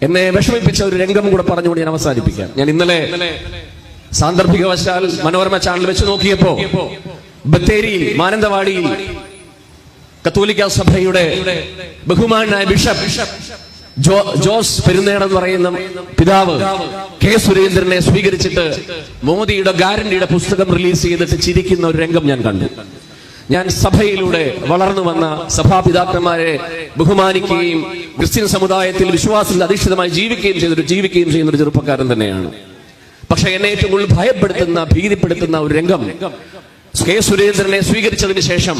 എന്നെ വിഷമിപ്പിച്ച ഒരു രംഗം കൂടെ പറഞ്ഞുകൊണ്ട് ഞാൻ അവസാനിപ്പിക്കാം. ഞാൻ ഇന്നലെ സാന്ദർഭികവശാൽ മനോരമ ചാനൽ വെച്ച് നോക്കിയപ്പോ ബത്തേരിയിൽ മാനന്തവാടിയിൽ കത്തോലിക്ക സഭയുടെ ബഹുമാനായ ബിഷപ്പ് ജോസ് പെരുന്നേട എന്ന് പറയുന്ന പിതാവ് കെ സുരേന്ദ്രനെ സ്വീകരിച്ചിട്ട് മോദിയുടെ ഗ്യാരണ്ടിയുടെ പുസ്തകം റിലീസ് ചെയ്തിട്ട് ചിരിക്കുന്ന ഒരു രംഗം ഞാൻ കണ്ടു. ഞാൻ സഭയിലൂടെ വളർന്നു വന്ന സഭാപിതാക്കന്മാരെ ബഹുമാനിക്കുകയും ക്രിസ്ത്യൻ സമുദായത്തിൽ വിശ്വാസത്തിൽ അധിഷ്ഠിതമായി ജീവിക്കുകയും ചെയ്യുന്ന ഒരു ചെറുപ്പക്കാരൻ തന്നെയാണ്. പക്ഷെ എന്നെ ഏറ്റവും കൂടുതൽ ഭയപ്പെടുത്തുന്ന ഭീതിപ്പെടുത്തുന്ന ഒരു രംഗം കെ സുരേന്ദ്രനെ സ്വീകരിച്ചതിന് ശേഷം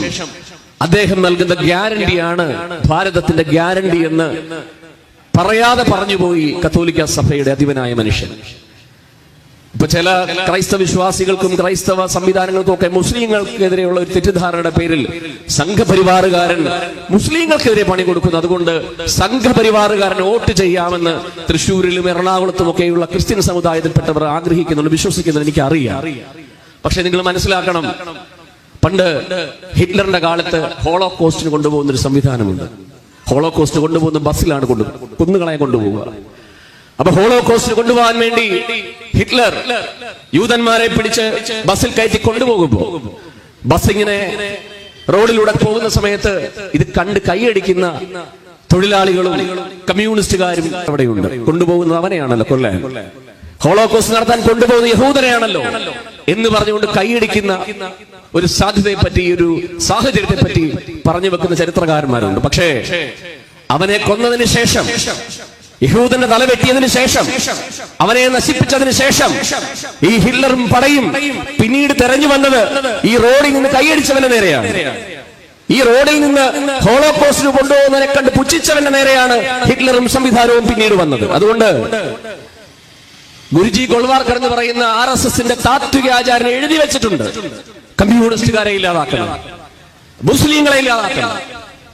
അദ്ദേഹം നൽകുന്ന ഗ്യാരണ്ടിയാണ് ഭാരതത്തിന്റെ ഗ്യാരണ്ടി എന്ന് പറയാതെ പറഞ്ഞുപോയി കത്തോലിക്ക സഭയുടെ അധിപനായ മനുഷ്യൻ. ഇപ്പൊ ചില ക്രൈസ്തവ വിശ്വാസികൾക്കും ക്രൈസ്തവ സംവിധാനങ്ങൾക്കും ഒക്കെ മുസ്ലിങ്ങൾക്കെതിരെയുള്ള ഒരു തെറ്റിദ്ധാരണയുടെ പേരിൽ സംഘപരിവാറുകാരൻ മുസ്ലിങ്ങൾക്കെതിരെ പണി കൊടുക്കുന്നു, അതുകൊണ്ട് സംഘപരിവാറുകാരൻ വോട്ട് ചെയ്യാമെന്ന് തൃശ്ശൂരിലും എറണാകുളത്തും ഒക്കെയുള്ള ക്രിസ്ത്യൻ സമുദായത്തിൽപ്പെട്ടവർ ആഗ്രഹിക്കുന്നുണ്ട്, വിശ്വസിക്കുന്നത് എനിക്കറിയാം. പക്ഷെ നിങ്ങൾ മനസ്സിലാക്കണം, പണ്ട് ഹിറ്റ്ലറിന്റെ കാലത്ത് ഹോളോകോസ്റ്റിന് കൊണ്ടുപോകുന്ന ഒരു സംവിധാനമുണ്ട്. ഹോളോകോസ്റ്റ് കൊണ്ടുപോകുന്ന ബസ്സിലാണ് കുന്നുകളെ കൊണ്ടുപോവുക. അപ്പൊ ഹോളോകോസ്റ്റ് കൊണ്ടുപോകാൻ വേണ്ടി ഹിറ്റ്ലർ യൂതന്മാരെ പിടിച്ച് ബസ്സിൽ കയറ്റി കൊണ്ടുപോകുമ്പോ ബസ് ഇങ്ങനെ റോഡിലൂടെ പോകുന്ന സമയത്ത് ഇത് കണ്ട് കൈയടിക്കുന്ന തൊഴിലാളികളും കമ്മ്യൂണിസ്റ്റുകാരും അവിടെയുണ്ട്. കൊണ്ടുപോകുന്നത് അവനെയാണല്ലോ കൊല്ലാൻ, ഹോളോകോസ്റ്റ് നടത്താൻ കൊണ്ടുപോകുന്ന യഹൂദനെയാണല്ലോ എന്ന് പറഞ്ഞുകൊണ്ട് കൈയടിക്കുന്ന ഒരു സാധ്യതയെപ്പറ്റി, ഒരു സാഹചര്യത്തെ പറ്റി പറഞ്ഞു വെക്കുന്ന ചരിത്രകാരന്മാരുണ്ട്. പക്ഷേ അവനെ കൊന്നതിന് ശേഷം, യഹൂദന്റെ തല വെട്ടിയതിനു ശേഷം, അവനെ നശിപ്പിച്ചതിന് ശേഷം ഈ ഹിറ്റ്ലറും പടയും പിന്നീട് തെരഞ്ഞു വന്നത് ഈ റോഡിൽ നിന്ന് കൈയടിച്ചവന്റെ നേരെയാണ്. ഈ റോഡിൽ നിന്ന് ഹോളോകോസ്റ്റിന് കൊണ്ടുപോകുന്നതിനെ കണ്ട് പുച്ഛിച്ചവന്റെ നേരെയാണ് ഹിറ്റ്ലറും സംവിധാനവും പിന്നീട് വന്നത്. അതുകൊണ്ട് ഗുരുജി ഗോൾവാർക്കർ എന്ന് പറയുന്ന RSSന്റെ താത്വിക ആചാര്യനെ എഴുതി വെച്ചിട്ടുണ്ട്, കമ്മ്യൂണിസ്റ്റുകാരെ ഇല്ലാതാക്കണം, മുസ്ലിങ്ങളെ ഇല്ലാതാക്കണം,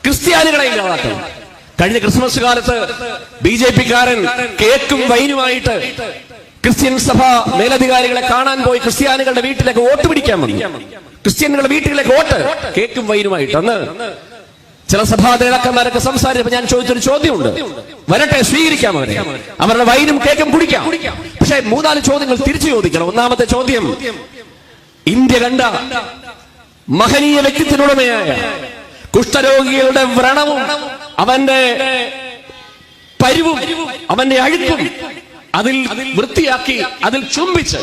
ക്രിസ്ത്യാനികളെ ഇല്ലാതാക്കണം. കഴിഞ്ഞ ക്രിസ്മസ് കാലത്ത് BJP-കാരൻ കേക്കും വൈനുമായിട്ട് ക്രിസ്ത്യൻ സഭ മേലധികാരികളെ കാണാൻ പോയി ക്രിസ്ത്യാനികളുടെ വീട്ടിലേക്ക് വോട്ട് പിടിക്കാൻ വന്നു. ക്രിസ്ത്യാനികളുടെ വീട്ടിലേക്ക് വോട്ട്, കേക്കും വൈനുമായിട്ട്. അന്ന് ചില സഭാ നേതാക്കന്മാരൊക്കെ സംസാരിച്ചപ്പോ ഞാൻ ചോദിച്ചൊരു ചോദ്യമുണ്ട്, വരട്ടെ, സ്വീകരിക്കാം അവരെ, അവരുടെ വൈനും കേക്കും കുടിക്കാം. പക്ഷെ 3-4 ചോദ്യങ്ങൾ തിരിച്ചു ചോദിക്കണം. ഒന്നാമത്തെ ചോദ്യം, ഇന്ത്യ കണ്ട മഹനീയ വ്യക്തിത്വത്തിനുടമയായ കുഷ്ഠരോഗികളുടെ വ്രണവും അവന്റെ പരിവും അവന്റെ അഴുക്കും അതിൽ വൃത്തിയാക്കി അതിൽ ചുംബിച്ച്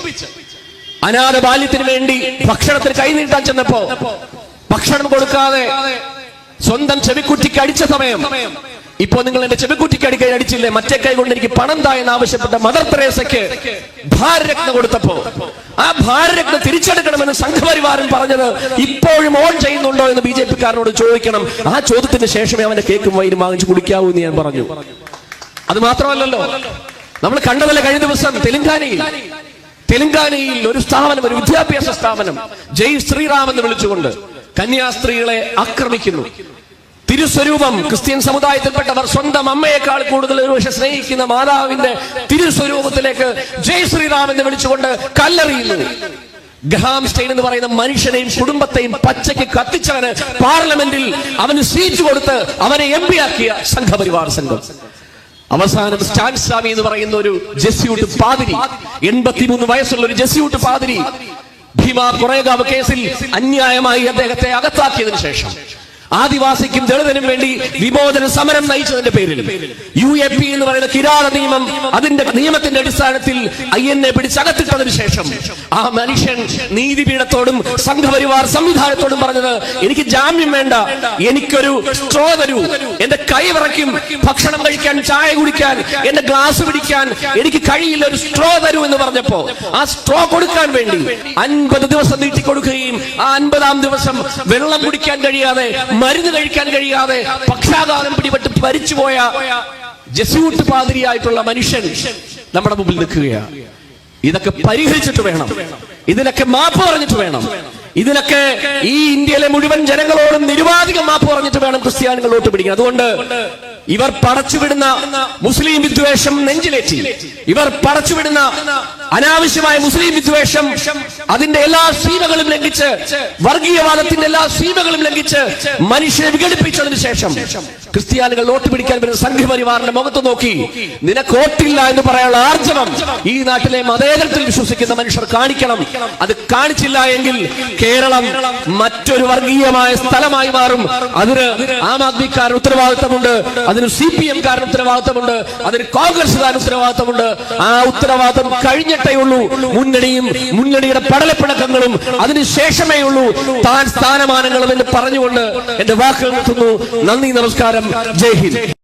അനാഥ ബാല്യത്തിന് വേണ്ടി ഭക്ഷണത്തിന് കൈനീട്ടാൻ ചെന്നപ്പോ ഭക്ഷണം കൊടുക്കാതെ സ്വന്തം ചെവിക്കുറ്റിക്ക് അടിച്ച സമയം, ഇപ്പോ നിങ്ങൾ എന്റെ ചെവിക്കുറ്റിക്ക് അടിച്ചില്ലേ, മറ്റേ കൈ കൊണ്ട് എനിക്ക് പണം താ എന്ന് ആവശ്യപ്പെട്ട മദർ തെരേസയ്ക്ക് ഭാരരത്ന കൊടുത്തപ്പോ ആ ഭാരരത്ന തിരിച്ചെടുക്കണമെന്ന് സംഘപരിവാരൻ പറഞ്ഞത് ഇപ്പോഴും ഓൺ ചെയ്യുന്നുണ്ടോ എന്ന് BJP-കാരനോട് ചോദിക്കണം. ആ ചോദ്യത്തിന് ശേഷമേ അവന്റെ കേക്കും വൈനും വാങ്ങിച്ച് കുടിക്കാവൂ എന്ന് ഞാൻ പറഞ്ഞു. അത് മാത്രമല്ലല്ലോ, നമ്മൾ കണ്ടതല്ലേ കഴിഞ്ഞ ദിവസം തെലങ്കാനയിൽ ഒരു സ്ഥാപനം, ഒരു വിദ്യാഭ്യാസ സ്ഥാപനം ജയ് ശ്രീറാം എന്ന് വിളിച്ചുകൊണ്ട് കന്യാസ്ത്രീകളെ ആക്രമിക്കുന്നു. തിരുസ്വരൂപം, ക്രിസ്ത്യൻ സമുദായത്തിൽപ്പെട്ടവർ സ്വന്തം അമ്മയേക്കാൾ കൂടുതൽ ഒരുപക്ഷെ സ്നേഹിക്കുന്ന മാതാവിന്റെ തിരുസ്വരൂപത്തിലേക്ക് ജയ് ശ്രീറാം എന്ന് വിളിച്ചുകൊണ്ട് കല്ലെറിയുന്നു. ഗ്രഹാം സ്റ്റെയിൻ എന്ന് പറയുന്ന മനുഷ്യനെയും കുടുംബത്തെയും പച്ചയ്ക്ക് കത്തിച്ചവന് പാർലമെന്റിൽ അവന് സീറ്റ് കൊടുത്ത് അവനെ MP ആക്കിയ സംഘപരിവാർ സംഘം. അവസാനം സ്റ്റാൻ സ്വാമി എന്ന് പറയുന്ന ഒരു ജെസ്യൂട്ട് പാതിരി, 83 വയസ്സുള്ള ഒരു ജെസ്യൂട്ട് പാതിരി, ഭീമാ കൊറേഗാവ് കേസിൽ അന്യായമായി അദ്ദേഹത്തെ അകത്താക്കിയതിനു ശേഷം ആദിവാസിക്കും ദളിതനും വേണ്ടി വിമോചന സമരം നയിച്ചതിന്റെ പേരിൽ UAP എന്ന് പറയുന്ന കിരാത നിയമം, അതിന്റെ നിയമത്തിന്റെ അടിസ്ഥാനത്തിൽ INA പിടിച്ചകത്തിട്ടതിനു ശേഷം ആ മനുഷ്യൻ നീതിപീഠത്തോടും സംഘപരിവാർ സംവിധാനത്തോടും പറഞ്ഞത്, എനിക്ക് ജാമ്യം വേണ്ട, എനിക്കൊരു സ്ട്രോ തരൂ, എന്റെ കൈ വിറയ്ക്കും, ഭക്ഷണം കഴിക്കാൻ, ചായ കുടിക്കാൻ, എന്റെ ഗ്ലാസ് പിടിക്കാൻ എനിക്ക് കഴിയില്ല, ഒരു സ്ട്രോ തരൂ എന്ന് പറഞ്ഞപ്പോ ആ സ്ട്രോ കൊടുക്കാൻ വേണ്ടി 50 ദിവസം നീട്ടിക്കൊടുക്കുകയും ആ 50-ാം ദിവസം വെള്ളം കുടിക്കാൻ കഴിയാതെ, മരുന്ന് കഴിക്കാൻ കഴിയാതെ, പക്ഷാഘാതം പിടിപെട്ട് മരിച്ചുപോയ ജെസ്യൂട്ട് പാതിരിയായിട്ടുള്ള മനുഷ്യൻ നമ്മുടെ മുമ്പിൽ നിൽക്കുകയാണ്. ഇതൊക്കെ പരിഹരിച്ചിട്ട് വേണം, ഇതിനൊക്കെ മാപ്പ് പറഞ്ഞിട്ട് വേണം, ഇതിനൊക്കെ ഈ ഇന്ത്യയിലെ മുഴുവൻ ജനങ്ങളോടും നിരുപാധികം മാപ്പ് പറഞ്ഞിട്ട് വേണം ക്രിസ്ത്യാനികൾ വോട്ട് പിടിക്കാൻ. അതുകൊണ്ട് ഇവർ പടച്ചുവിടുന്ന മുസ്ലിം വിദ്വേഷം നെഞ്ചിലേറ്റി, ഇവർ പടച്ചുവിടുന്ന അനാവശ്യമായ മുസ്ലിം വിദ്വേഷം അതിന്റെ എല്ലാ സീമകളും ലംഘിച്ച്, വർഗീയവാദത്തിന്റെ എല്ലാ സീമകളും ലംഘിച്ച് മനുഷ്യനെ വിഘടിപ്പിച്ചതിന് ശേഷം ക്രിസ്ത്യാനികൾ വോട്ട് പിടിക്കാൻ വരുന്ന സംഘപരിവാറിന്റെ മുഖത്ത് നോക്കി നിനക്ക് വോട്ടില്ല എന്ന് പറയാനുള്ള ആർജവം ഈ നാട്ടിലെ മതേതരത്തിൽ വിശ്വസിക്കുന്ന മനുഷ്യർ കാണിക്കണം. അത് കാണിച്ചില്ല എങ്കിൽ കേരളം മറ്റൊരു വർഗീയമായ സ്ഥലമായി മാറും. അതിന് ആം ആദ്മിക്കാരന് ഉത്തരവാദിത്തമുണ്ട്, അതിന് CPM-കാരന് ഉത്തരവാദിത്തമുണ്ട്, അതിന് കോൺഗ്രസ്സുകാരന് ഉത്തരവാദിത്തമുണ്ട്. ആ ഉത്തരവാദിത്തം കഴിഞ്ഞിട്ടേ ഉള്ളൂ മുന്നണിയുടെ പടലപ്പിണക്കങ്ങളും അതിനുശേഷമേ ഉള്ളൂ താൻ സ്ഥാനമാനങ്ങളും എന്ന് പറഞ്ഞുകൊണ്ട് എന്റെ വാക്കുകൾ നിർത്തുന്നു. നന്ദി, നമസ്കാരം, ജയ് ഹിന്ദ്.